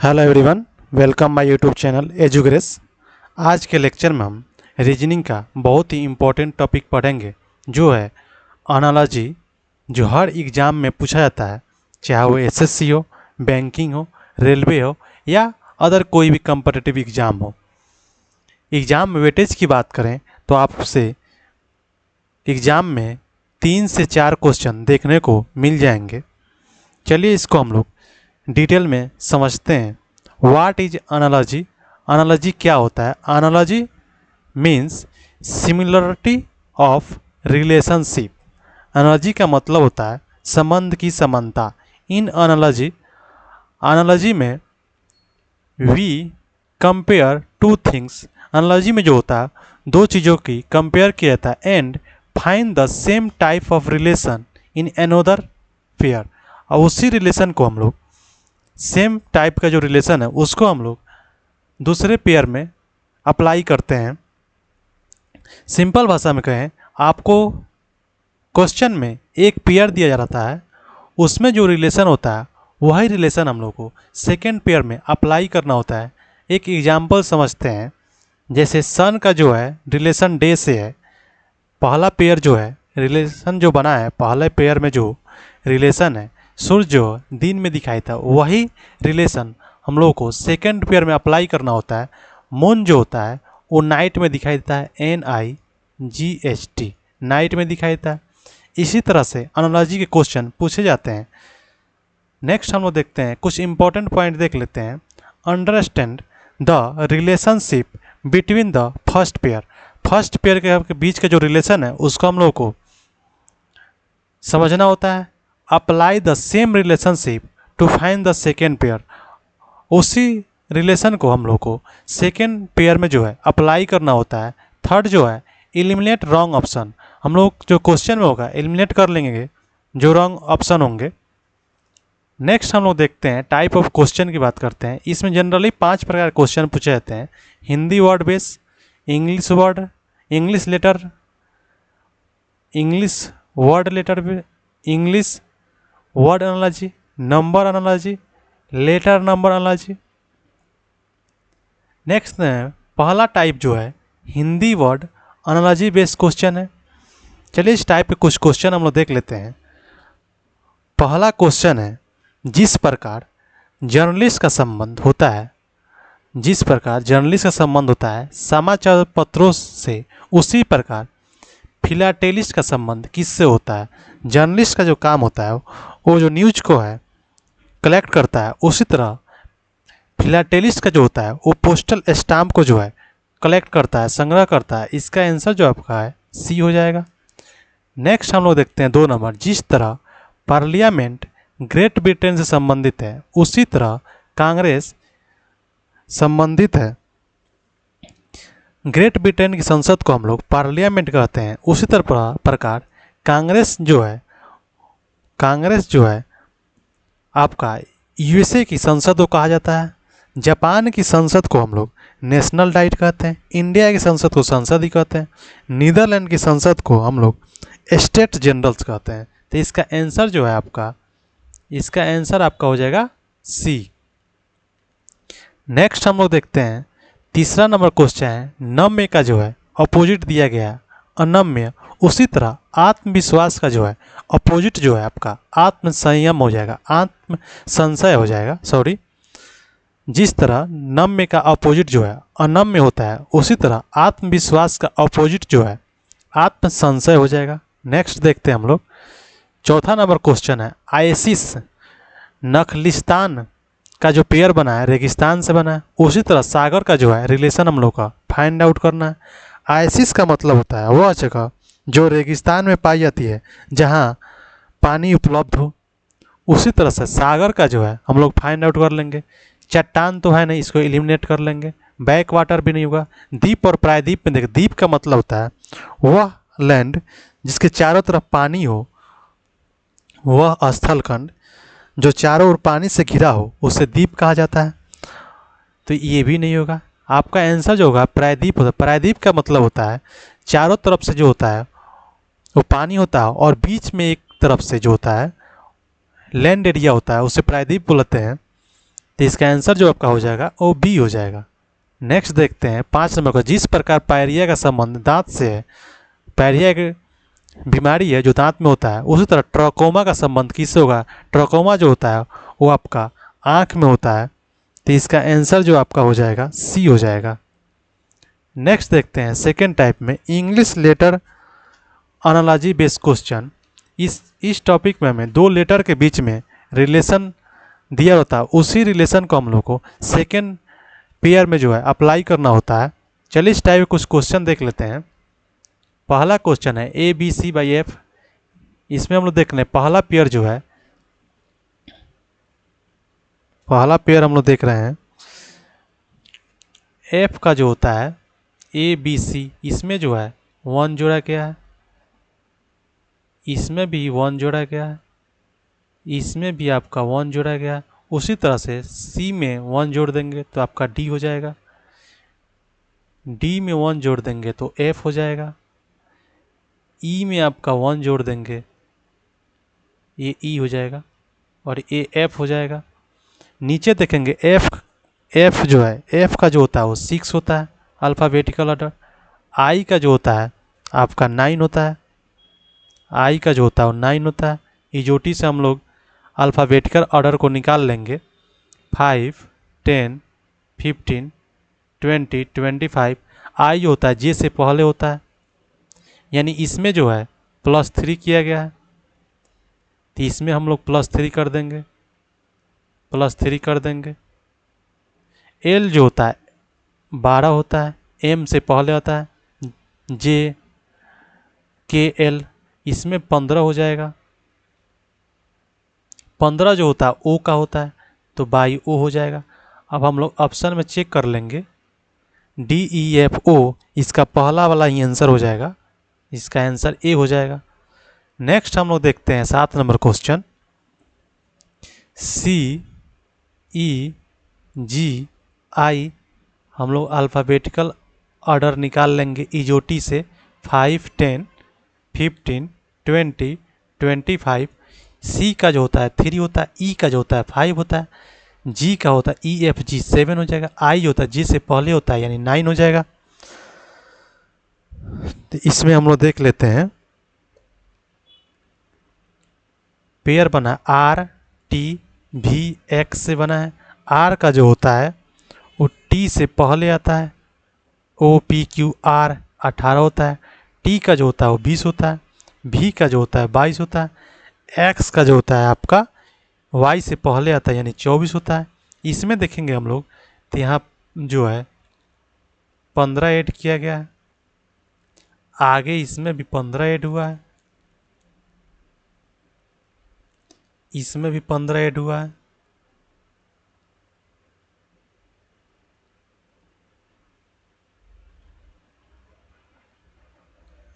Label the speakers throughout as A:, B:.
A: Hello everyone, welcome my YouTube channel Edugrace. आज के lecture में हम रीजनिंग का बहुत ही इम्पोर्टेंट टॉपिक पढ़ेंगे जो है एनालॉजी, जो हर एग्ज़ाम में पूछा जाता है, चाहे वो एसएससी हो, बैंकिंग हो, रेलवे हो या अदर कोई भी कम्पिटिटिव एग्ज़ाम हो। एग्ज़ाम में वेटेज की बात करें तो आपसे एग्ज़ाम में 3 से 4 क्वेश्चन देखने को मिल जाएंगे। चलिए इसको हम लोग डिटेल में समझते हैं। What is analogy? एनालॉजी क्या होता है? Analogy means similarity of relationship. Analogy का मतलब होता है संबंध की समानता। इन एनालॉजी में we compare two things. Analogy में जो होता है दो चीज़ों की कंपेयर किया जाता है and find the same type of relation in another pair. और उसी रिलेशन को हम लोग, सेम टाइप का जो रिलेशन है उसको हम लोग दूसरे पेयर में अप्लाई करते हैं। सिंपल भाषा में कहें, आपको क्वेश्चन में एक पेयर दिया जा रहा है, उसमें जो रिलेशन होता है वही रिलेशन हम लोग को सेकेंड पेयर में अप्लाई करना होता है। एक एग्जाम्पल समझते हैं, जैसे सन का जो है रिलेशन डे से है। पहला पेयर जो है रिलेशन जो बना है, पहले पेयर में जो रिलेशन है सूर्य जो दिन में दिखाई था, वही रिलेशन हम लोगों को सेकेंड पेयर में अप्लाई करना होता है। मून जो होता है वो नाइट में दिखाई देता है, NIGHT, नाइट में दिखाई देता है। इसी तरह से एनालॉजी के क्वेश्चन पूछे जाते हैं। नेक्स्ट हम लोग देखते हैं, कुछ इंपॉर्टेंट पॉइंट देख लेते हैं। Understand the relationship between the first pair. First pair के बीच का जो रिलेशन है उसको हम लोग को समझना होता है। Apply the same relationship to find the second pair. उसी रिलेशन को हम लोग को सेकेंड पेयर में जो है अप्लाई करना होता है। थर्ड जो है एलिमिनेट रॉन्ग ऑप्शन। हम लोग जो क्वेश्चन में होगा एलिमिनेट कर लेंगे जो रॉन्ग ऑप्शन होंगे। नेक्स्ट हम लोग देखते हैं टाइप ऑफ क्वेश्चन की बात करते हैं। इसमें जनरली 5 प्रकार के क्वेश्चन पूछे जाते हैं। Hindi word base, English word, English letter, English word letter, English word analogy, number analogy, letter number analogy. Next पहला टाइप जो है Hindi word analogy based question है। चलिए इस टाइप के कुछ क्वेश्चन हम लोग देख लेते हैं। पहला क्वेश्चन है, जिस प्रकार जर्नलिस्ट का संबंध होता है, जिस प्रकार जर्नलिस्ट का संबंध होता है समाचार पत्रों से, उसी प्रकार फिलाटेलिस्ट का संबंध किससे होता है? जर्नलिस्ट का जो काम होता है वो जो न्यूज को है कलेक्ट करता है, उसी तरह फिलाटेलिस्ट का जो होता है वो पोस्टल स्टाम्प को जो है कलेक्ट करता है, संग्रह करता है। इसका आंसर जो आपका है सी हो जाएगा। नेक्स्ट हम लोग देखते हैं 2 नंबर, जिस तरह पार्लियामेंट ग्रेट ब्रिटेन से संबंधित है उसी तरह कांग्रेस संबंधित है। ग्रेट ब्रिटेन की संसद को हम लोग पार्लियामेंट कहते हैं, उसी तरह प्रकार कांग्रेस जो है आपका USA की संसद को कहा जाता है। जापान की संसद को हम लोग नेशनल डाइट कहते हैं। इंडिया की संसद को संसद ही कहते हैं। नीदरलैंड की संसद को हम लोग स्टेट जनरल्स कहते हैं। तो इसका आंसर जो है आपका, इसका आंसर आपका हो जाएगा सी। नेक्स्ट हम लोग देखते हैं तीसरा नंबर क्वेश्चन है, नम्य का जो है अपोजिट दिया गया है अनम्य, उसी तरह आत्मविश्वास का जो है अपोजिट जो है आपका आत्म संयम हो जाएगा, आत्म संशय हो जाएगा, सॉरी। जिस तरह नम्य का अपोजिट जो है अनम्य होता है, उसी तरह आत्मविश्वास का अपोजिट जो है आत्म संशय हो जाएगा। नेक्स्ट देखते हैं हम लोग, चौथा नंबर क्वेश्चन है, आइसिस नखलिस्तान का जो पेयर बना है रेगिस्तान से बना है, उसी तरह सागर का जो है रिलेशन हम लोग का फाइंड आउट करना है। आइसिस का मतलब होता है वह जगह जो रेगिस्तान में पाई जाती है जहाँ पानी उपलब्ध हो। उसी तरह से सागर का जो है हम लोग फाइंड आउट कर लेंगे। चट्टान तो है नहीं, इसको एलिमिनेट कर लेंगे। बैक वाटर भी नहीं होगा। द्वीप और प्रायद्वीप में देखिए, द्वीप का मतलब होता है वह लैंड जिसके चारों तरफ पानी हो, वह स्थलखंड जो चारों ओर पानी से घिरा हो उसे द्वीप कहा जाता है। तो ये भी नहीं होगा। आपका आंसर जो होगा प्रायद्वीप होता है। प्रायद्वीप का मतलब होता है चारों तरफ से जो होता है वो पानी होता है और बीच में एक तरफ से जो होता है लैंड एरिया होता है, उसे प्रायद्वीप बोलते हैं। तो इसका आंसर जो आपका हो जाएगा वो बी हो जाएगा। नेक्स्ट देखते हैं 5 नंबर का, जिस प्रकार पायरिया का संबंध दांत से है, पायरिया एक बीमारी है जो दांत में होता है, उसी तरह ट्राकोमा का संबंध किससे होगा? ट्राकोमा जो होता है वो आपका आँख में होता है। तो इसका आंसर जो आपका हो जाएगा सी हो जाएगा। नेक्स्ट देखते हैं सेकेंड टाइप में, English letter analogy based question. इस टॉपिक में हमें दो लेटर के बीच में रिलेशन दिया होता है, उसी रिलेशन को हम लोग को सेकेंड पेयर में जो है अप्लाई करना होता है। चलिए इस टाइप के कुछ क्वेश्चन देख लेते हैं। पहला क्वेश्चन है A B C by F. इसमें हम लोग देख लें पहला पेयर जो है, पहला पेयर हम लोग देख रहे हैं एफ का जो होता है ए बी सी, इसमें जो है 1 जोड़ा गया है, इसमें भी 1 जोड़ा गया है, इसमें भी आपका 1 जोड़ा गया है। उसी तरह से सी में 1 जोड़ देंगे तो आपका डी हो जाएगा, डी में 1 जोड़ देंगे तो एफ हो जाएगा, ई में आपका 1 जोड़ देंगे ये ई हो जाएगा और ये एफ हो जाएगा। नीचे देखेंगे एफ जो है, एफ का जो होता है वो 6 होता है अल्फ़ाबेटिकल ऑर्डर। आई का जो होता है आपका 9 होता है, आई का जो होता है वो 9 होता है। इजोटी से हम लोग अल्फ़ाबेटिकल ऑर्डर को निकाल लेंगे, 5, 10, 15, 20, 25। आई जो होता है जे से पहले होता है, यानी इसमें जो है +3 किया गया है, तो इसमें हम लोग +3 कर देंगे, +3 कर देंगे। एल जो होता है 12 होता है, एम से पहले होता है, जे के एल, इसमें 15 हो जाएगा। 15 जो होता है ओ का होता है तो बाई ओ हो जाएगा। अब हम लोग ऑप्शन में चेक कर लेंगे, डी ई एफ ओ, इसका पहला वाला ही आंसर हो जाएगा, इसका आंसर ए हो जाएगा। नेक्स्ट हम लोग देखते हैं 7 नंबर क्वेश्चन, सी ई जी आई, हम लोग अल्फ़ाबेटिकल ऑर्डर निकाल लेंगे इजोटी से, 5, 10, 15, 20, 25। सी का जो होता है 3 होता है, ई का जो होता है 5 होता है, जी का होता है ई एफ जी 7 हो जाएगा, आई जो होता है जी से पहले होता है यानी 9 हो जाएगा। तो इसमें हम लोग देख लेते हैं पेयर बना आर टी वी एक्स से बना है। आर का जो होता है वो टी से पहले आता है, ओ पी क्यू आर 18 होता है, टी का जो होता है वो 20 होता है, भी का जो होता है 22 होता है, एक्स का जो होता है आपका वाई से पहले आता है यानी 24 होता है। इसमें देखेंगे हम लोग तो यहाँ जो है 15 ऐड किया गया है, आगे इसमें भी 15 ऐड हुआ है, इसमें भी 15 ऐड हुआ है,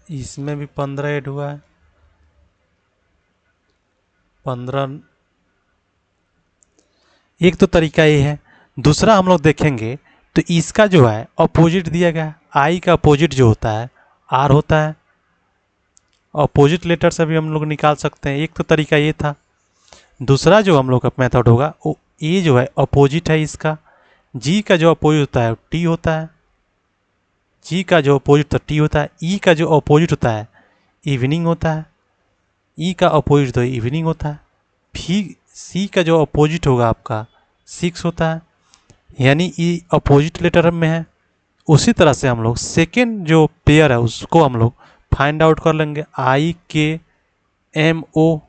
A: इसमें भी 15 ऐड हुआ है, 15। एक तो तरीका ये है। दूसरा हम लोग देखेंगे तो इसका जो है अपोजिट दिया गया है, आई का अपोजिट जो होता है आर होता है, अपोजिट लेटर से भी हम लोग निकाल सकते हैं। एक तो तरीका ये था। दूसरा जो हम लोग का मेथड होगा वो ये जो है अपोजिट है इसका, जी का जो अपोजिट होता है टी होता है, जी का जो अपोजिट तो टी होता है, ई का जो अपोजिट होता है इवनिंग होता है, ई का अपोजिट तो इवनिंग होता है, भी सी का जो अपोजिट होगा आपका 6 होता है, यानी ई अपोजिट लेटर में है। उसी तरह से हम लोग सेकेंड जो पेयर है उसको हम लोग फाइंड आउट कर लेंगे, आई के एम ओ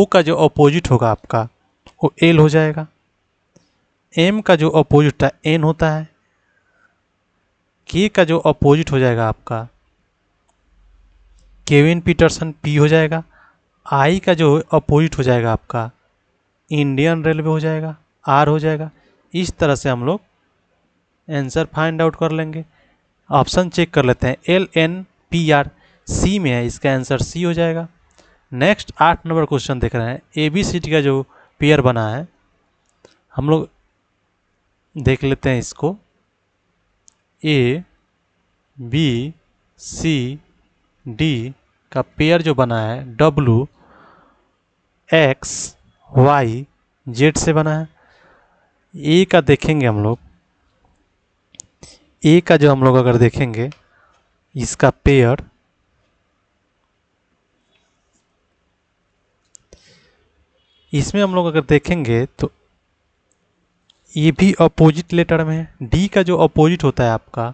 A: का जो अपोजिट होगा आपका वो एल हो जाएगा, एम का जो अपोजिट है एन होता है, के का जो अपोजिट हो जाएगा आपका केविन पीटरसन पी हो जाएगा, आई का जो अपोजिट हो जाएगा आपका इंडियन रेलवे हो जाएगा आर हो जाएगा। इस तरह से हम लोग आंसर फाइंड आउट कर लेंगे। ऑप्शन चेक कर लेते हैं, L N P R C में है, इसका आंसर सी हो जाएगा। नेक्स्ट 8 नंबर क्वेश्चन देख रहे हैं, ए बी सी डी का जो पेयर बना है हम लोग देख लेते हैं इसको, ए बी सी डी का पेयर जो बना है डब्लू एक्स वाई जेड से बना है। ए का देखेंगे हम लोग, ए का जो हम लोग अगर देखेंगे इसका पेयर इसमें हम लोग अगर देखेंगे तो ये भी अपोजिट लेटर में है। डी का जो अपोजिट होता है आपका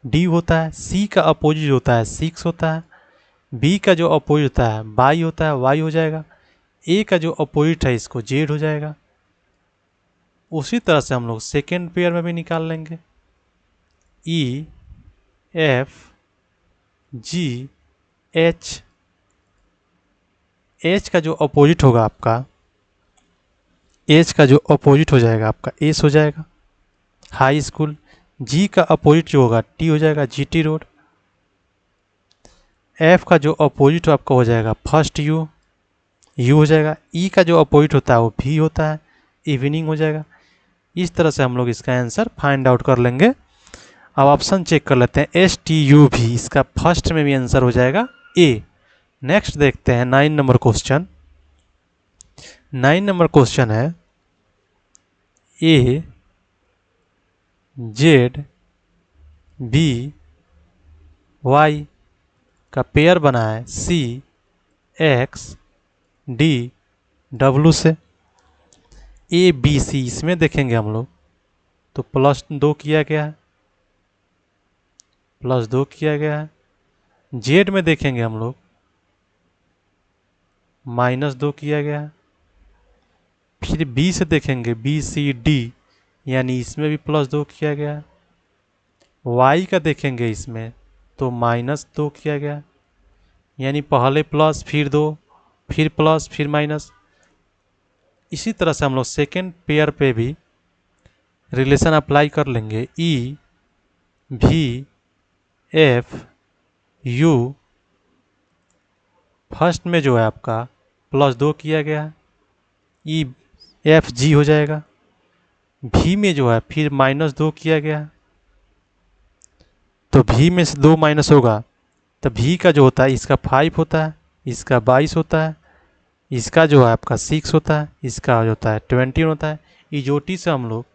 A: डी होता है, सी का अपोजिट होता है सिक्स होता है, बी का जो अपोजिट होता है बाई होता है वाई हो जाएगा, ए का जो अपोजिट है इसको जेड हो जाएगा। उसी तरह से हम लोग सेकेंड पेयर में भी निकाल लेंगे। E F G H, H का जो अपोजिट होगा आपका एच का जो अपोजिट हो जाएगा आपका एस हो जाएगा, हाई स्कूल। जी का अपोजिट जो होगा टी हो जाएगा, जीटी रोड। एफ का जो अपोजिट आपका हो जाएगा फर्स्ट यू, यू हो जाएगा। ई का जो अपोजिट होता है वो भी होता है, इवनिंग हो जाएगा। इस तरह से हम लोग इसका आंसर फाइंड आउट कर लेंगे। अब ऑप्शन चेक कर लेते हैं, एस टी यू भी, इसका फर्स्ट में भी आंसर हो जाएगा ए। नेक्स्ट देखते हैं 9 नंबर क्वेश्चन। 9 नंबर क्वेश्चन है ए जेड बी वाई का पेयर बना है सी एक्स डी डब्लू से। ए बी सी इसमें देखेंगे हम लोग तो +2 किया गया है, +2 किया गया है। जेड में देखेंगे हम लोग -2 किया गया है। फिर बी से देखेंगे बी सी डी, यानी इसमें भी +2 किया गया है। वाई का देखेंगे इसमें तो -2 किया गया है, यानी पहले प्लस फिर 2 फिर प्लस फिर माइनस। इसी तरह से हम लोग सेकेंड पेयर पे भी रिलेशन अप्लाई कर लेंगे। ई भी एफ यू, फर्स्ट में जो है आपका +2 किया गया है, ई एफ जी हो जाएगा। भी में जो है फिर -2 किया गया है, तो भी में से 2 माइनस होगा तो भी का जो होता है इसका 5 होता है, इसका 22 होता है, इसका जो है आपका 6 होता है, इसका जो होता है 20 होता है। इजोटी से हम लोग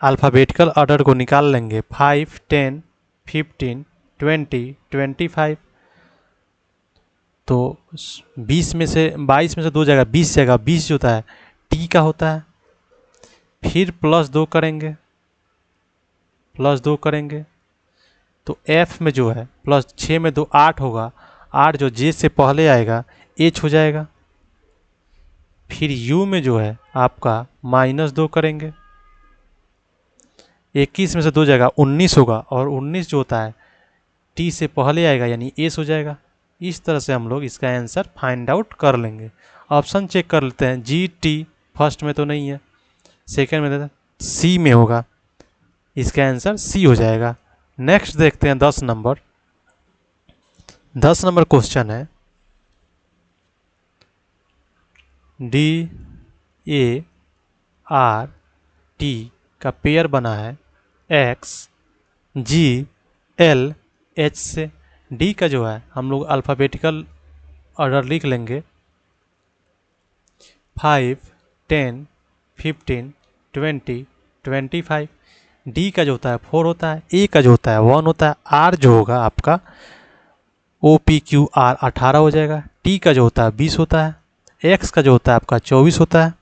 A: अल्फ़ाबेटिकल ऑर्डर को निकाल लेंगे, 5 10 15 20 25। तो 20 में से 22 में से 2 जाएगा 20 जाएगा, 20 जो होता है टी का होता है। फिर +2 करेंगे, +2 करेंगे तो एफ में जो है +6 में 2 8 होगा, 8 जो जे से पहले आएगा एच हो जाएगा। फिर यू में जो है आपका -2 करेंगे, 21 में से 2 जाएगा 19 होगा, और 19 जो होता है टी से पहले आएगा यानी एस हो जाएगा। इस तरह से हम लोग इसका आंसर फाइंड आउट कर लेंगे। ऑप्शन चेक कर लेते हैं, जी टी फर्स्ट में तो नहीं है, सेकेंड में देते सी में होगा, इसका आंसर सी हो जाएगा। नेक्स्ट देखते हैं 10 नंबर। 10 नंबर क्वेश्चन है डी ए आर टी का पेयर बना है एक्स जी एल एच से। डी का जो है हम लोग अल्फ़ाबेटिकल ऑर्डर लिख लेंगे, 5 10 15 20 25। डी का जो होता है 4 होता है, ए का जो होता है 1 होता है, आर जो होगा आपका ओ पी क्यू आर 18 हो जाएगा। टी का जो होता है 20 होता है, एक्स का जो होता है आपका 24 होता है,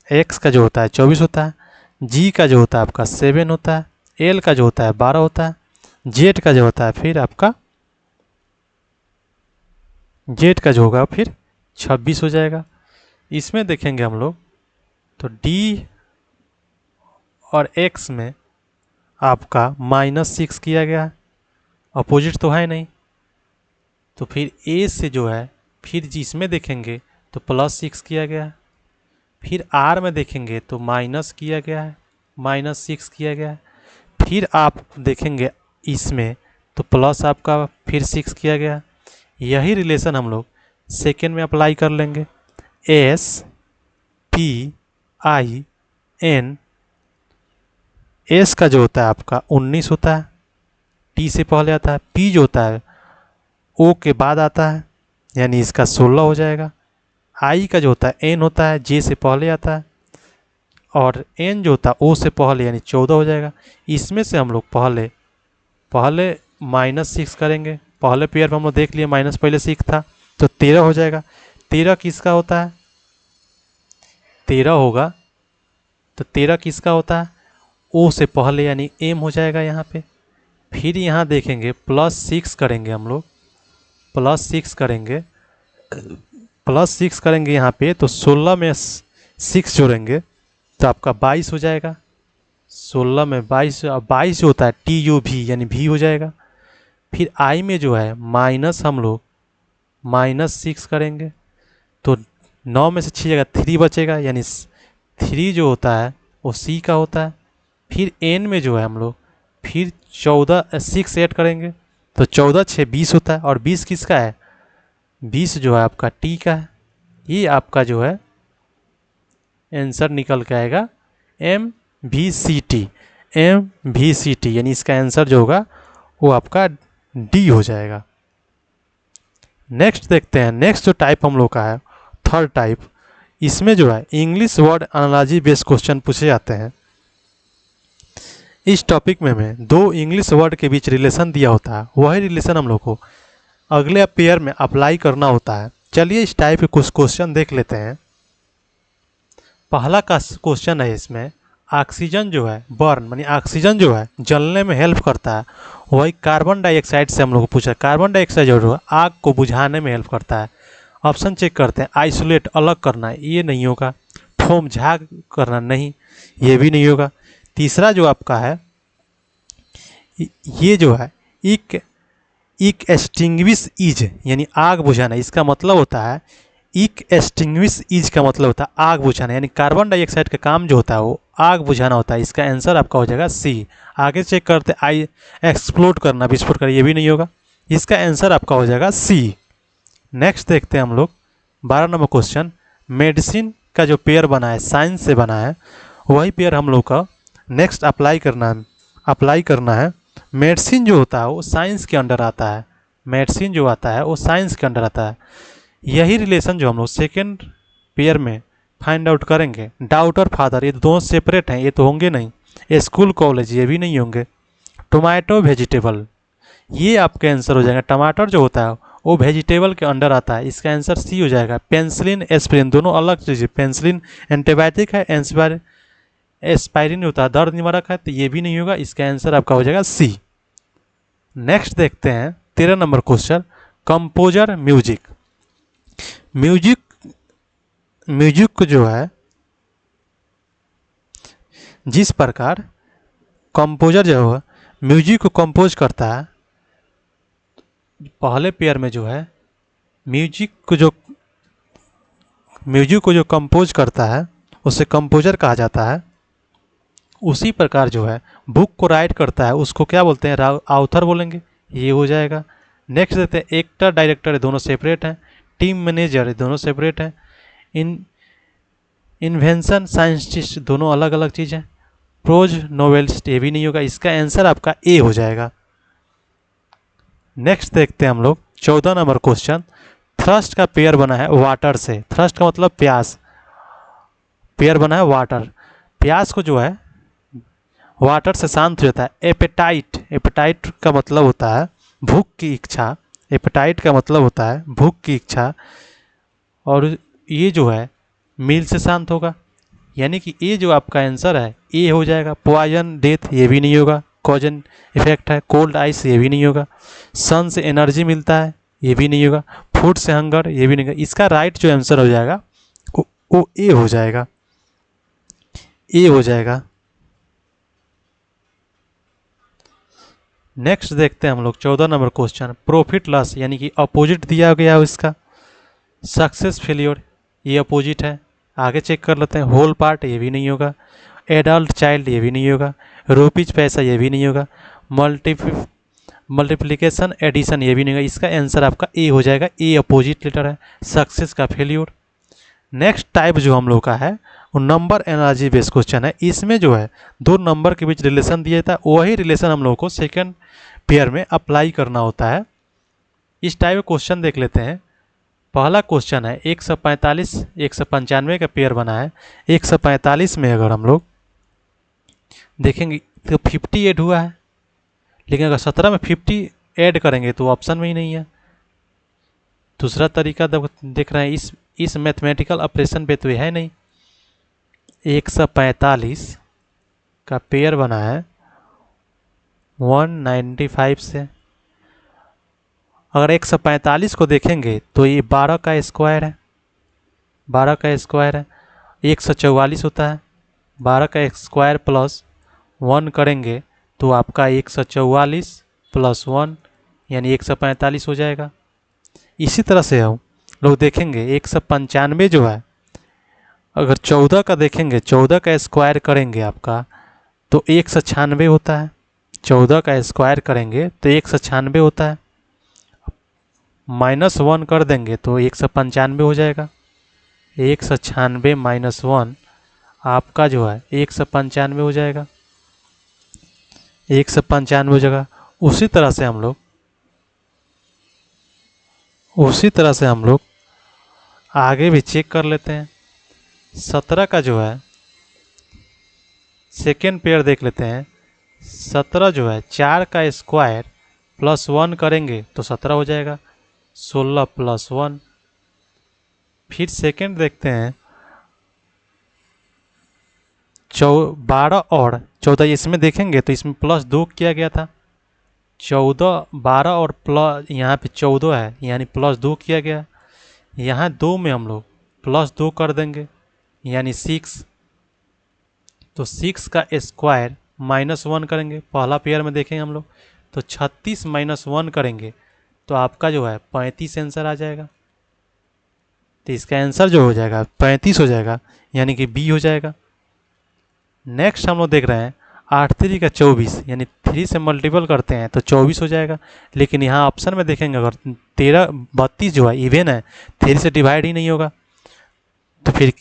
A: एक्स का जो होता है 24 होता है। जी का जो होता है आपका 7 होता है, एल का जो होता है 12 होता है, जेड का जो होता है फिर आपका जेड का जो होगा फिर 26 हो जाएगा। इसमें देखेंगे हम लोग तो डी और एक्स में आपका -6 किया गया, अपोजिट तो है नहीं, तो फिर ए से जो है फिर जी इसमें देखेंगे तो +6 किया गया, फिर आर में देखेंगे तो माइनस किया गया है, -6 किया गया है। फिर आप देखेंगे इसमें तो प्लस आपका फिर 6 किया गया। यही रिलेशन हम लोग सेकेंड में अप्लाई कर लेंगे, S P I N. S का जो होता है आपका 19 होता है, टी से पहले आता है, पी जो होता है ओ के बाद आता है यानी इसका 16 हो जाएगा। आई का जो होता है एन होता है, जे से पहले आता है, और एन जो होता है ओ से पहले, यानी 14 हो जाएगा। इसमें से हम लोग पहले पहले -6 करेंगे। पहले पेयर में हम लोग देख लिए माइनस पहले 6 था, तो 13 हो जाएगा। 13 किसका होता है? 13 होगा, तो 13 किसका होता है? ओ से पहले, यानी एम हो जाएगा यहाँ पे। फिर यहाँ देखेंगे +6 करेंगे हम लोग, +6 करेंगे, +6 करेंगे यहाँ पे, तो 16 में 6 जोड़ेंगे तो आपका 22 हो जाएगा। 16 में 22, 22 जो होता है TUV, यानी भी हो जाएगा। फिर आई में जो है माइनस, हम लोग -6 करेंगे, तो 9 में से 6 जगह 3 बचेगा, यानी 3 जो होता है वो सी का होता है। फिर एन में जो है हम लोग फिर 6 ऐड करेंगे, तो 14 6 20 होता है, और 20 किसका है? 20 जो है आपका टी का है। ये आपका जो है आंसर निकल के आएगा MVCT, MVCT, यानी इसका आंसर जो होगा वो आपका डी हो जाएगा। नेक्स्ट देखते हैं, नेक्स्ट जो टाइप हम लोग का है थर्ड टाइप, इसमें जो है English word analogy based question पूछे जाते हैं। इस टॉपिक में हमें दो इंग्लिश वर्ड के बीच रिलेशन दिया होता है, वही रिलेशन हम लोग को अगले पेयर में अप्लाई करना होता है। चलिए इस टाइप के कुछ क्वेश्चन देख लेते हैं। पहला का क्वेश्चन है इसमें, ऑक्सीजन जो है बर्न, यानी ऑक्सीजन जो है जलने में हेल्प करता है, वही कार्बन डाइऑक्साइड से हम लोग को पूछा। कार्बन डाइऑक्साइड जो है आग को बुझाने में हेल्प करता है। ऑप्शन चेक करते हैं, आइसोलेट अलग करना, ये नहीं होगा। फोम झाग करना, नहीं, ये भी नहीं होगा। तीसरा जो आपका है ये जो है इक एक्सटिंग्विश इज, यानी आग बुझाना, इसका मतलब होता है इक एक्सटिंग्विश इज का मतलब होता है आग बुझाना, यानी कार्बन डाइऑक्साइड का काम जो होता है वो आग बुझाना होता है। इसका आंसर आपका हो जाएगा सी। आगे चेक करते हैं, आई एक्सप्लोड करना, विस्फोट करना, ये भी नहीं होगा। इसका आंसर आपका हो जाएगा सी। नेक्स्ट देखते हैं हम लोग 12 नंबर क्वेश्चन, मेडिसिन का जो पेयर बना है साइंस से बना है, वही पेयर हम लोग का नेक्स्ट अप्लाई करना है। मेडिसिन जो होता है वो साइंस के अंडर आता है, मेडिसिन जो आता है वो साइंस के अंडर आता है। यही रिलेशन जो हम लोग सेकेंड पेयर में फाइंड आउट करेंगे। डाउटर फादर, ये दोनों सेपरेट हैं, ये तो होंगे नहीं। स्कूल कॉलेज, ये भी नहीं होंगे। टोमेटो वेजिटेबल, ये आपका आंसर हो जाएगा। टमाटर जो होता है वो वेजिटेबल के अंडर आता है, इसका आंसर सी हो जाएगा। पेंसिलिन एस्पिरिन दोनों अलग चीज़ है। पेंसिलिन एंटीबायोटिक है, एस्पायरिन होता है दर्द निवारक है, तो ये भी नहीं होगा। इसका आंसर आपका हो जाएगा सी। नेक्स्ट देखते हैं 13 number question, composer music. Music जो है जिस प्रकार कंपोजर जो है म्यूजिक को कंपोज करता है, पहले पेयर में जो है म्यूजिक को जो कंपोज करता है उसे कंपोजर कहा जाता है। उसी प्रकार जो है बुक को राइट करता है उसको क्या बोलते हैं? ऑथर बोलेंगे, ये हो जाएगा। नेक्स्ट देते हैं, एक्टर डायरेक्टर ये दोनों सेपरेट हैं। टीम मैनेजर ये दोनों सेपरेट हैं। इन्वेंशन साइंटिस्ट दोनों अलग अलग चीज़ हैं। प्रोज नोवेलिस्ट ये भी नहीं होगा। इसका आंसर आपका ए हो जाएगा। नेक्स्ट देखते हैं हम लोग 14 नंबर क्वेश्चन, थ्रस्ट का पेयर बना है वाटर से। थ्रस्ट का मतलब प्यास, पेयर बना है वाटर। प्यास को जो है वाटर से शांत हो जाता है। एपेटाइट का मतलब होता है भूख की इच्छा। एपेटाइट का मतलब होता है भूख की इच्छा, और ये जो है मील से शांत होगा, यानी कि ये जो आपका आंसर है ए हो जाएगा। पॉइजन डेथ ये भी नहीं होगा। कॉजन इफेक्ट है। कोल्ड आइस ये भी नहीं होगा। सन से एनर्जी मिलता है ये भी नहीं होगा। फूड से हंगर ये भी नहीं होगा। इसका राइट जो आंसर हो जाएगा वो ए हो जाएगा, ए हो जाएगा। नेक्स्ट देखते हैं हम लोग 14 नंबर क्वेश्चन, प्रॉफिट लॉस, यानी कि अपोजिट दिया गया है इसका। सक्सेस फेलियर ये अपोजिट है। आगे चेक कर लेते हैं, होल पार्ट ये भी नहीं होगा। एडल्ट चाइल्ड ये भी नहीं होगा। रुपीज पैसा ये भी नहीं होगा। मल्टीप्लिकेशन एडिशन ये भी नहीं होगा। इसका आंसर आपका ए हो जाएगा। ए अपोजिट लेटर है सक्सेस का फेलियर। नेक्स्ट टाइप जो हम लोग का है वो नंबर एनालॉजी बेस्ड क्वेश्चन है। इसमें जो है दो नंबर के बीच रिलेशन दिया था, वही रिलेशन हम लोग को सेकेंड पेयर में अप्लाई करना होता है। इस टाइप का क्वेश्चन देख लेते हैं। पहला क्वेश्चन है 145 195 का पेयर बना है। 145 में अगर हम लोग देखेंगे तो 50 ऐड हुआ है, लेकिन अगर 17 में 50 ऐड करेंगे तो ऑप्शन में ही नहीं है। दूसरा तरीका देख रहे हैं, इस मैथमेटिकल ऑपरेशन पे तो यह है नहीं। 145 का पेयर बना है 195 से। अगर 145 को देखेंगे तो ये 12 का स्क्वायर है, 12 का स्क्वायर है, 144 होता है। 12 का स्क्वायर प्लस 1 करेंगे तो आपका 144 प्लस 1 यानी 145 हो जाएगा। इसी तरह से हम लोग देखेंगे 195 जो है, अगर 14 का देखेंगे, 14 का स्क्वायर करेंगे आपका तो 196 होता है। 14 का स्क्वायर करेंगे तो 196 होता है, -1 कर देंगे तो 195 हो जाएगा। 196 माइनस 1 आपका जो है 195 हो जाएगा, 195 हो जाएगा। उसी तरह से हम लोग आगे भी चेक कर लेते हैं। 17 का जो है सेकेंड पेयर देख लेते हैं। 17 जो है 4 का स्क्वायर प्लस 1 करेंगे तो 17 हो जाएगा, 16 प्लस 1। फिर सेकेंड देखते हैं 12 और 14, इसमें देखेंगे तो इसमें +2 किया गया था। 14 12 और प्लस यहाँ पे 14 है यानी +2 किया गया। यहाँ 2 में हम लोग +2 कर देंगे यानी 6, तो 6 का स्क्वायर -1 करेंगे। पहला पेयर में देखेंगे हम लोग तो 36 - 1 करेंगे तो आपका जो है 35 आंसर आ जाएगा। तो इसका आंसर जो हो जाएगा 35 हो जाएगा, यानी कि बी हो जाएगा। नेक्स्ट हम लोग देख रहे हैं 8 3 का 24, यानी 3 से मल्टीपल करते हैं तो 24 हो जाएगा। लेकिन यहाँ ऑप्शन में देखेंगे अगर 32 जो है इवेन है, 3 से डिवाइड ही नहीं होगा, तो फिर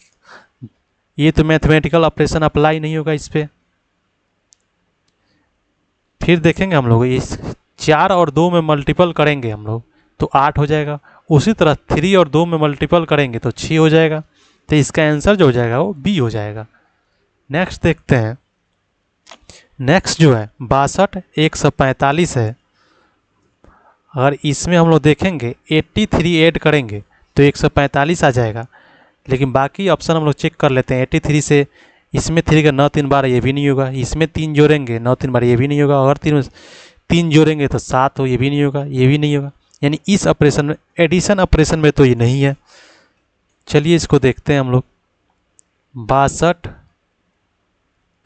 A: ये तो मैथमेटिकल ऑपरेशन अप्लाई नहीं होगा इस पर। फिर देखेंगे हम लोग इस 4 और 2 में मल्टीपल करेंगे हम लोग तो 8 हो जाएगा। उसी तरह 3 और 2 में मल्टीपल करेंगे तो 6 हो जाएगा। तो इसका आंसर जो हो जाएगा वो बी हो जाएगा। नेक्स्ट देखते हैं। नेक्स्ट जो है 62 145 है। अगर इसमें हम लोग देखेंगे 83 ऐड करेंगे तो 145 आ जाएगा। लेकिन बाकी ऑप्शन हम लोग चेक कर लेते हैं। 83 से इसमें 3 का 9 3 बार ये भी नहीं होगा, इसमें 3 जोड़ेंगे 9 3 बार ये भी नहीं होगा, अगर 3 जोड़ेंगे तो 7 हो, ये भी नहीं होगा, ये भी नहीं होगा। यानी इस ऑपरेशन में, एडिशन ऑपरेशन में तो ये नहीं है। चलिए इसको देखते हैं हम लोग। 62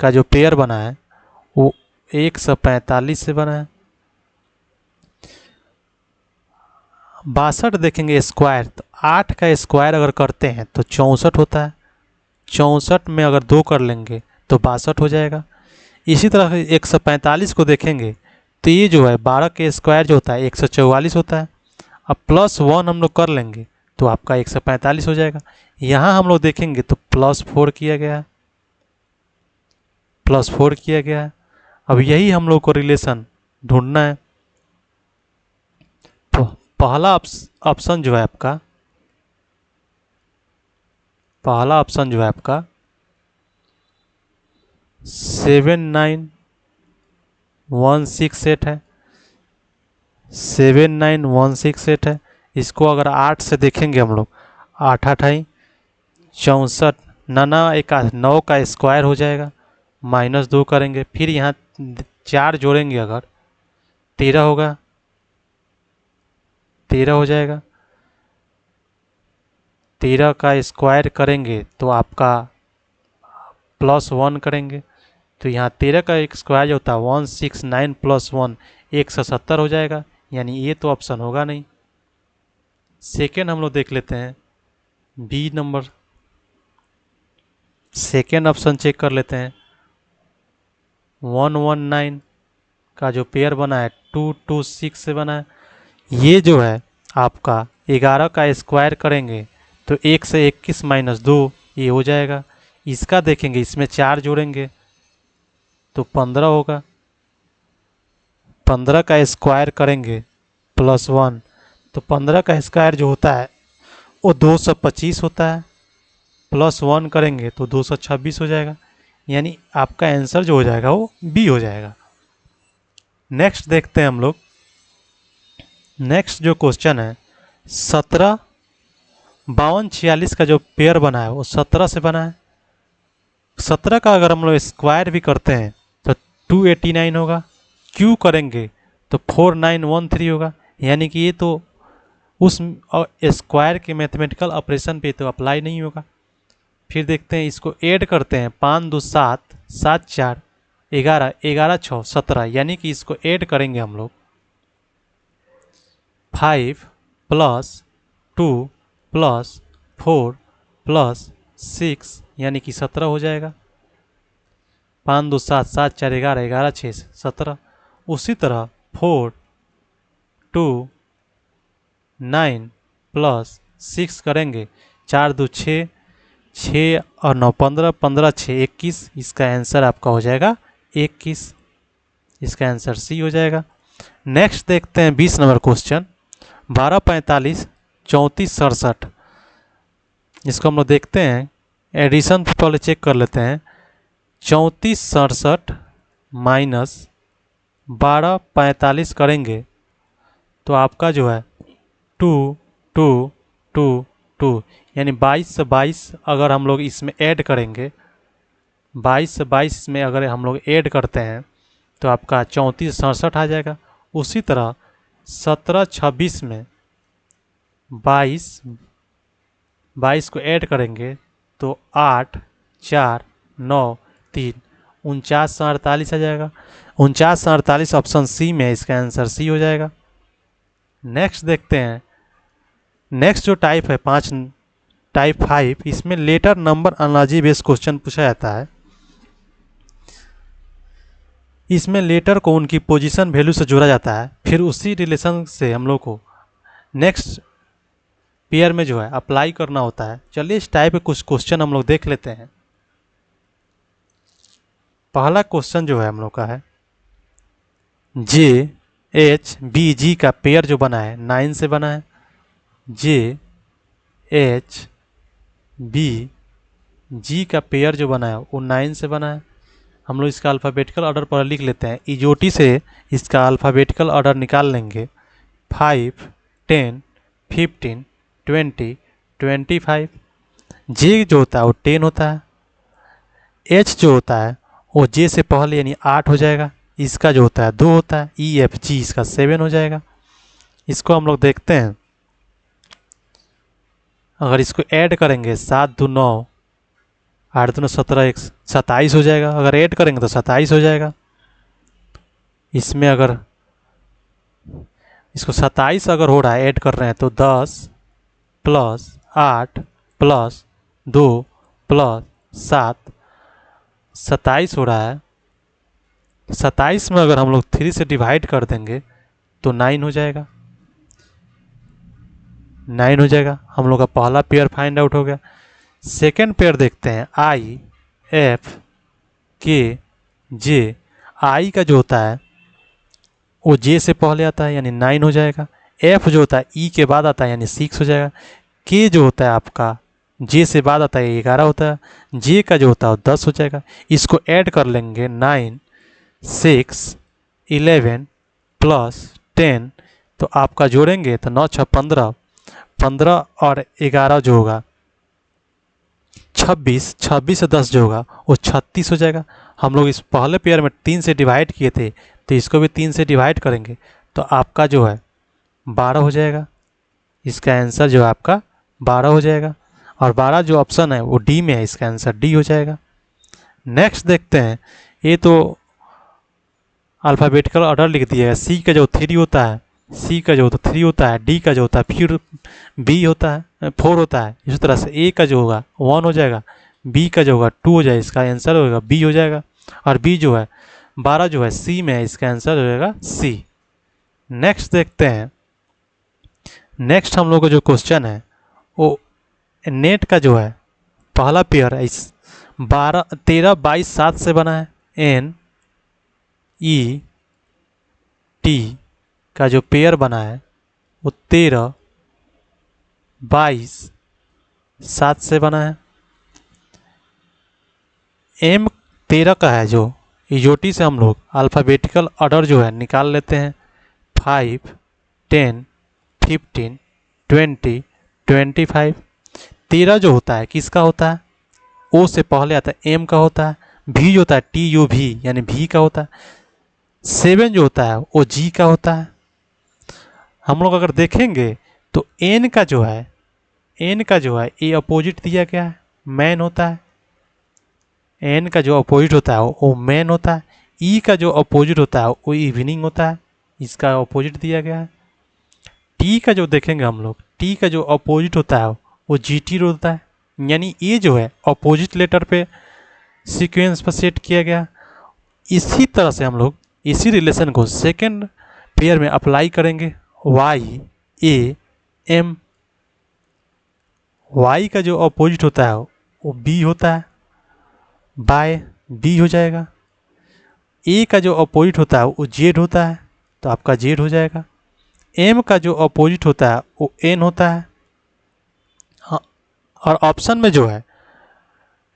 A: का जो पेयर बना है वो 145 से बना है। 62 देखेंगे स्क्वायर, तो 8 का स्क्वायर अगर करते हैं तो 64 होता है। 64 में अगर 2 कर लेंगे तो 62 हो जाएगा। इसी तरह 145 को देखेंगे तो ये जो है 12 के स्क्वायर जो होता है 144 होता है। अब +1 हम लोग कर लेंगे तो आपका 145 हो जाएगा। यहाँ हम लोग देखेंगे तो +4 किया गया है, +4 किया गया है। अब यही हम लोग को रिलेशन ढूंढना है। तो पहला ऑप्शन जो है आपका 79168 है, 79168 है। इसको अगर 8 से देखेंगे हम लोग, 8 8 64, 9 का स्क्वायर हो जाएगा, -2 करेंगे, फिर यहाँ 4 जोड़ेंगे अगर 13 होगा, 13 हो जाएगा। 13 का स्क्वायर करेंगे तो आपका +1 करेंगे तो यहाँ 13 का एक स्क्वायर जो होता है 169 + 1 170 हो जाएगा। यानी ये तो ऑप्शन होगा नहीं। सेकेंड हम लोग देख लेते हैं, B number. Second option check कर लेते हैं। 119 का जो पेयर बना है 226 से बना है। ये जो है आपका 11 का स्क्वायर करेंगे तो 1 से 21 - 2 ये हो जाएगा। इसका देखेंगे, इसमें 4 जोड़ेंगे तो 15 होगा। 15 का स्क्वायर करेंगे +1 तो 15 का स्क्वायर जो होता है वो 225 होता है, +1 करेंगे तो 226 हो जाएगा, यानी आपका आंसर जो हो जाएगा वो बी हो जाएगा। नेक्स्ट देखते हैं हम लोग। नेक्स्ट जो क्वेश्चन है 17 52 46 का जो पेयर बना है वो 17 से बना है। 17 का अगर हम लोग स्क्वायर भी करते हैं तो 289 होगा, क्यू करेंगे तो 4913 होगा, यानी कि ये तो उस स्क्वायर के मैथमेटिकल ऑपरेशन पे तो अप्लाई नहीं होगा। फिर देखते हैं, इसको ऐड करते हैं, 5 2 7 7 4 11 11 6 17, यानी कि इसको ऐड करेंगे हम लोग 5 + 2 + 4 + 6, यानी कि 17 हो जाएगा। 5 2 7 7 4 11 11 6 17। उसी तरह 4 2 9 + 6 करेंगे, 4 2 6 6 और 9 15 15 6 21, इसका आंसर आपका हो जाएगा 21। इसका आंसर सी हो जाएगा। नेक्स्ट देखते हैं 20 नंबर क्वेश्चन 12 45 34 67। इसको हम लोग देखते हैं, एडिशन पहले चेक कर लेते हैं। 34 67 - 12 45 करेंगे तो आपका जो है 2 2 2 2, यानी 22 से 22 अगर हम लोग इसमें ऐड करेंगे, 22 से 22 में अगर हम लोग ऐड करते हैं तो आपका 34 67 आ जाएगा। उसी तरह 17 26 में 22 22 को ऐड करेंगे तो 8 4 9 3 49 से 48 आ जाएगा। 49 से 48 ऑप्शन सी में, इसका आंसर सी हो जाएगा। नेक्स्ट देखते हैं। नेक्स्ट जो टाइप है टाइप 5, इसमें letter number analogy based question पूछा जाता है। इसमें लेटर को उनकी पोजीशन वैल्यू से जोड़ा जाता है, फिर उसी रिलेशन से हम लोग को नेक्स्ट पेयर में जो है अप्लाई करना होता है। चलिए इस टाइप के कुछ क्वेश्चन हम लोग देख लेते हैं। पहला क्वेश्चन जो है हम लोग का है जे एच बी जी का पेयर जो बना है 9 से बना है। जे एच बी जी का पेयर जो बना है वो 9 से बना है। हम लोग इसका अल्फ़ाबेटिकल ऑर्डर पर लिख लेते हैं। इजोटी से इसका अल्फ़ाबेटिकल ऑर्डर निकाल लेंगे। 5 10 15 20 25। जे जो होता है वो 10 होता है। एच जो होता है वो जे से पहले यानी 8 हो जाएगा। इसका जो होता है 2 होता है। ई एफ जी इसका 7 हो जाएगा। इसको हम लोग देखते हैं, अगर इसको ऐड करेंगे 7 2 9 8 2 17 1 27 हो जाएगा। अगर ऐड करेंगे तो 27 हो जाएगा। इसमें अगर इसको 27 अगर हो रहा है ऐड कर रहे हैं तो 10 + 8 + 2 + 7 27 हो रहा है। 27 में अगर हम लोग 3 से डिवाइड कर देंगे तो 9 हो जाएगा। 9 हो जाएगा। हम लोग का पहला पेयर फाइंड आउट हो गया। सेकेंड पेयर देखते हैं, आई एफ के जे। आई का जो होता है वो जे से पहले आता है यानी 9 हो जाएगा। एफ जो होता है ई के बाद आता है यानी 6 हो जाएगा। के जो होता है आपका जे से बाद आता है 11 होता है। जे का जो होता है वो 10 हो जाएगा। इसको ऐड कर लेंगे 9 6 11 + 10, तो आपका जोड़ेंगे तो 9 6 15 15 और 11 जो होगा 26, 26 से 10 जो होगा वो 36 हो जाएगा। हम लोग इस पहले पेयर में 3 से डिवाइड किए थे तो इसको भी 3 से डिवाइड करेंगे तो आपका जो है 12 हो जाएगा। इसका आंसर जो है आपका 12 हो जाएगा। और 12 जो ऑप्शन है वो डी में है, इसका आंसर डी हो जाएगा। नेक्स्ट देखते हैं, ये तो अल्फ़ाबेटिकल ऑर्डर लिख दिया है। सी का जो 3 होता है, सी का जो होता है 3 होता है। डी का जो होता है फिर बी होता है 4 होता है। इसी तरह से ए का जो होगा 1 हो जाएगा, बी का जो होगा 2 हो जाएगा। इसका आंसर होगा बी हो जाएगा। और बी जो है 12 जो है सी में है, इसका आंसर हो जाएगा सी। नेक्स्ट देखते हैं। नेक्स्ट हम लोग का जो क्वेश्चन है वो नेट का जो है पहला पेयर है, इस 12 13 22 7 से बना है। एन ई टी का जो पेयर बना है वो 13 22 7 से बना है। एम 13 का है जो ईओटी से हम लोग अल्फ़ाबेटिकल ऑर्डर जो है निकाल लेते हैं। 5 10 15 20 25। 13 जो होता है किसका होता है? ओ से पहले आता है एम का होता है। भी जो होता है टी यू भी यानी भी का होता है। 7 जो होता है वो जी का होता है। हम लोग अगर देखेंगे तो एन का जो है ये अपोजिट दिया गया है, मैन होता है। एन का जो अपोजिट होता है वो मैन होता है। ई का जो अपोजिट होता है वो इवनिंग होता है, इसका अपोजिट दिया गया है। टी का जो देखेंगे हम लोग, टी का जो अपोजिट होता है वो जी टी होता है, यानी ये जो है अपोजिट लेटर पे सीक्वेंस पर सेट किया गया। इसी तरह से हम लोग इसी रिलेशन को सेकेंड पेयर में अप्लाई करेंगे। वाई ए एम, वाई का जो अपोजिट होता है वो बी होता है, बाय बी हो जाएगा। ए का जो अपोजिट होता है वो जेड होता है, तो आपका जेड हो जाएगा। एम का जो अपोजिट होता है वो एन होता है। हाँ, और ऑप्शन में जो है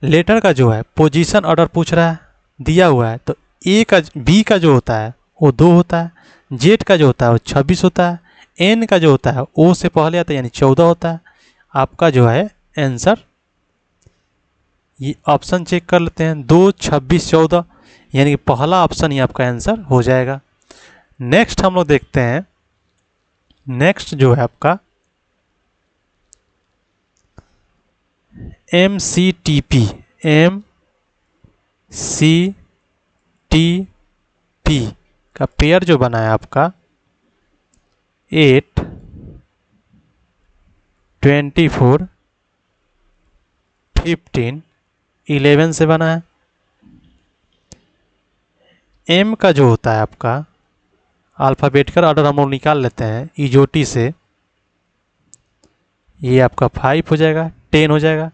A: लेटर का जो है पोजीशन ऑर्डर पूछ रहा है, दिया हुआ है, तो ए का बी का जो होता है वो 2 होता है, जेड का जो होता है वो 26 होता है, एन का जो होता है ओ से पहले आता है यानी 14 होता है। आपका जो है आंसर, ये ऑप्शन चेक कर लेते हैं, 2 26 14, यानी कि पहला ऑप्शन ही आपका आंसर हो जाएगा। नेक्स्ट हम लोग देखते हैं, नेक्स्ट जो है आपका M C T P, M C T P का पेयर जो बना है आपका 8 24 15 11 से बना है। एम का जो होता है आपका अल्फ़ाबेटिकल ऑर्डर हम लोग निकाल लेते हैं ईओटी से। ये आपका 5 हो जाएगा, 10 हो जाएगा,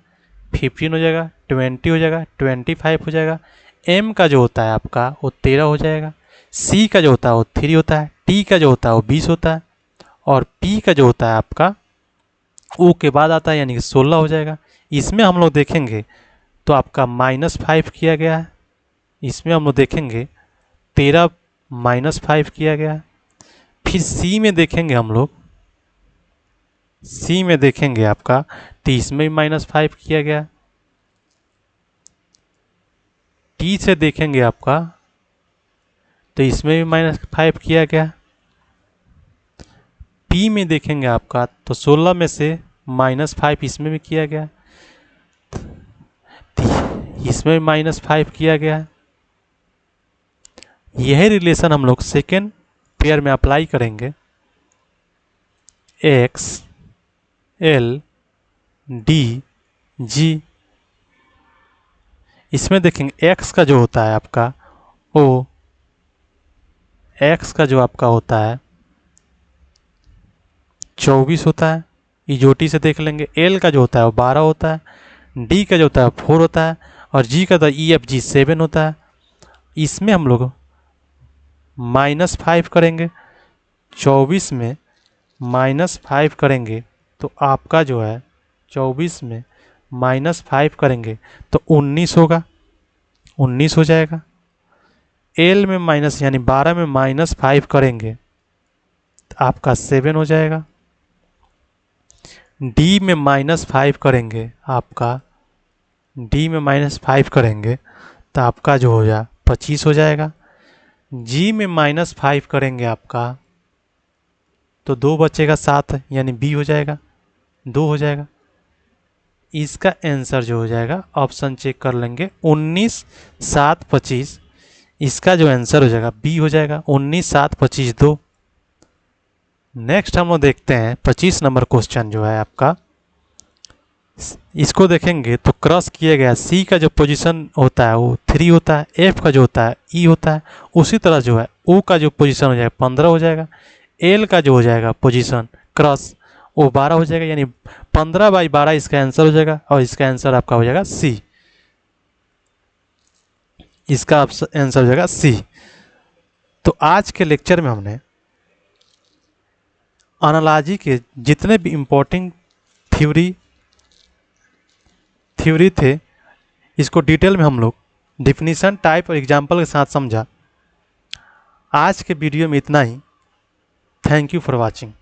A: 15 हो जाएगा, 20 हो जाएगा, 25 हो जाएगा। एम का जो होता है आपका वो 13 हो जाएगा। सी का जो होता है वो 3 होता है। टी का जो होता है वो 20 होता है। और पी का जो होता है आपका ओ के बाद आता है यानी कि 16 हो जाएगा। इसमें हम लोग देखेंगे तो आपका -5 किया गया है। इसमें हम लोग देखेंगे 13 -5 किया गया है। फिर सी में देखेंगे हम लोग, सी में देखेंगे आपका तो इसमें भी -5 किया गया। टी से देखेंगे आपका तो इसमें भी -5 किया गया। पी में देखेंगे आपका तो 16 में से -5 इसमें भी किया गया, इसमें भी -5 किया गया। यह रिलेशन हम लोग सेकेंड पेयर में अप्लाई करेंगे। एक्स एल डी जी, इसमें देखेंगे एक्स का जो होता है आपका ओ, एक्स का जो आपका होता है 24 होता है, इजोटी से देख लेंगे। एल का जो होता है वो 12 होता है, डी का जो होता है 4 होता है, और जी का तो ई एफ जी 7 होता है। इसमें हम लोग -5 करेंगे, 24 में -5 करेंगे तो आपका जो है 24 में -5 करेंगे तो 19 होगा, 19 हो जाएगा। एल में माइनस यानी 12 में -5 करेंगे तो आपका 7 हो जाएगा। डी में -5 करेंगे, आपका डी में -5 करेंगे तो आपका जो हो जाए 25 हो जाएगा। जी में -5 करेंगे आपका तो 2 बचेगा 7 यानी बी हो जाएगा, 2 हो जाएगा। इसका आंसर जो हो जाएगा ऑप्शन चेक कर लेंगे 19 7 25, इसका जो आंसर हो जाएगा बी हो जाएगा 19 7 25 2। नेक्स्ट हम लोग देखते हैं 25 नंबर क्वेश्चन जो है आपका, इसको देखेंगे तो क्रॉस किया गया सी का जो पोजीशन होता है वो 3 होता है, एफ का जो होता है ई होता है, उसी तरह जो है ओ का जो पोजीशन हो जाएगा 15 हो जाएगा, एल का जो हो जाएगा पोजीशन क्रॉस वो 12 हो जाएगा, यानी 15/12 इसका आंसर हो जाएगा, और इसका आंसर आपका हो जाएगा सी, इसका आंसर हो जाएगा सी। तो आज के लेक्चर में हमने एनालॉजी के जितने भी इम्पोर्टेंट थ्योरी थे। इसको डिटेल में हम लोग डिफिनीशन, टाइप और एग्जाम्पल के साथ समझा। आज के वीडियो में इतना ही। Thank you for watching.